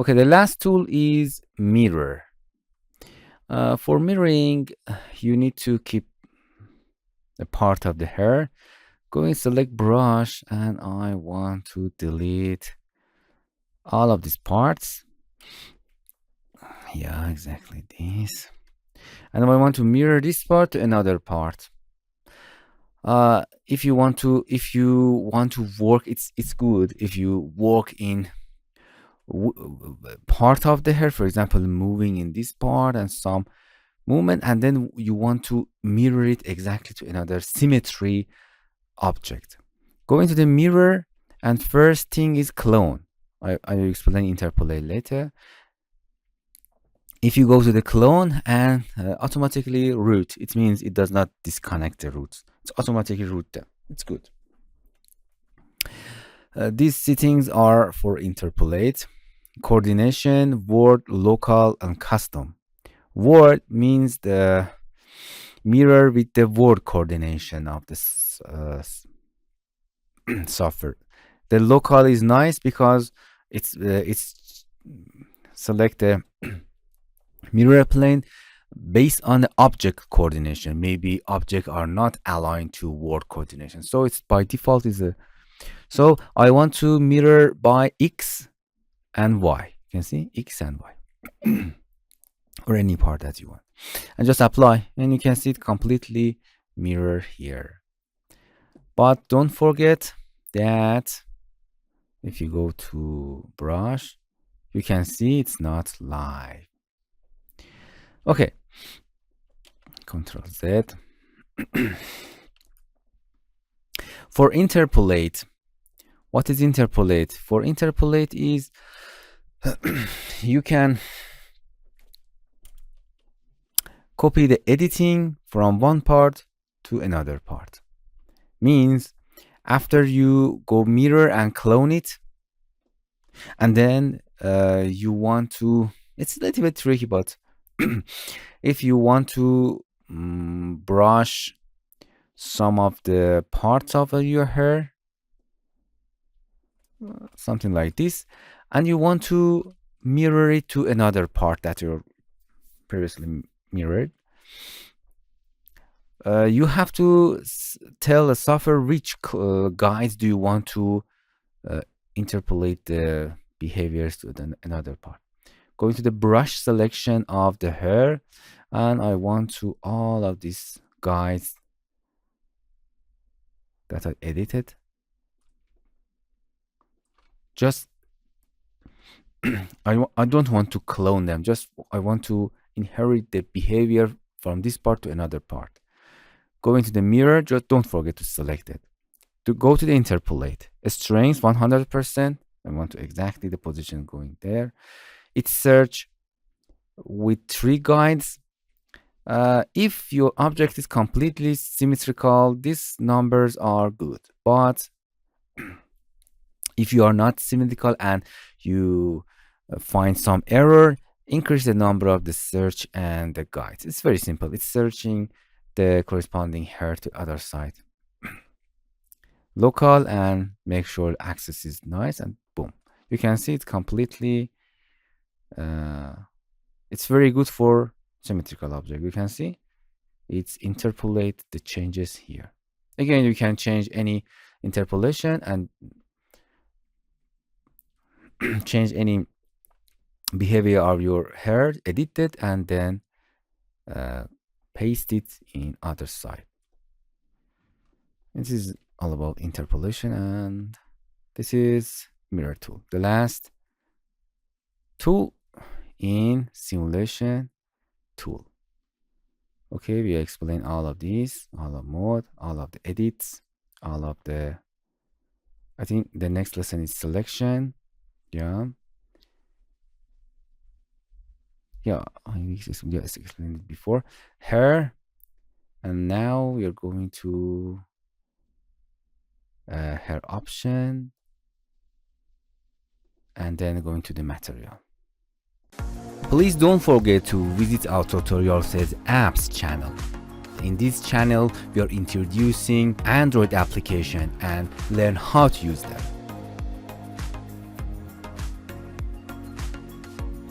Okay, the last tool is mirror. For mirroring, you need to keep a part of the hair. Go and select brush, and I want to delete all of these parts. Yeah, exactly this. And I want to mirror this part to another part. If you want to work, it's good if you work in part of the hair, for example, moving in this part and some movement, and then you want to mirror it exactly to another symmetry object. Go into the mirror, and first thing is clone. I will explain interpolate later. If you go to the clone and automatically root, it means it does not disconnect the roots. It's automatically root them. It's good. These settings are for interpolate, coordination, word, local, and custom. Word means the mirror with the word coordination of this software. The local is nice because it's select the mirror plane based on the object coordination. Maybe objects are not aligned to word coordination, so it's by default is a. So I want to mirror by X and Y. You can see X and Y, or any part that you want, and just apply, and you can see it completely mirror here. But don't forget that if you go to brush, you can see it's not live. Okay, Control Z. For interpolate, what is interpolate? For interpolate is you can copy the editing from one part to another part. Means after you go mirror and clone it, and then you want to, it's a little bit tricky, but if you want to brush some of the parts of your hair, something like this, and you want to mirror it to another part that you previously mirrored, you have to tell the software which guides do you want to interpolate the behaviors to another part. Going to the brush selection of the hair, and I want to all of these guides that I edited. Just I don't want to clone them, just I want to inherit the behavior from this part to another part. Go into the mirror, just don't forget to select it. To go to the interpolate, strength 100%. I want to exactly the position going there. It's search with 3 guides. If your object is completely symmetrical, these numbers are good. But if you are not symmetrical and you find some error, increase the number of the search and the guides. It's very simple. It's searching the corresponding hair to other side. Local, and make sure access is nice, and boom. You can see it's completely, it's very good for symmetrical object. You can see it's interpolate the changes here. Again, you can change any interpolation and change any behavior of your hair, edit it, and then paste it in other side. This is all about interpolation, and this is mirror tool, the last tool in simulation tool. Okay, we explain all of these, all of mode, all of the edits, all of the, I think the next lesson is selection. Yeah, I just explained it before. Hair, and now we are going to hair option, and then going to the material. Please don't forget to visit our TutorialCells apps channel. In this channel, we are introducing Android application and learn how to use them.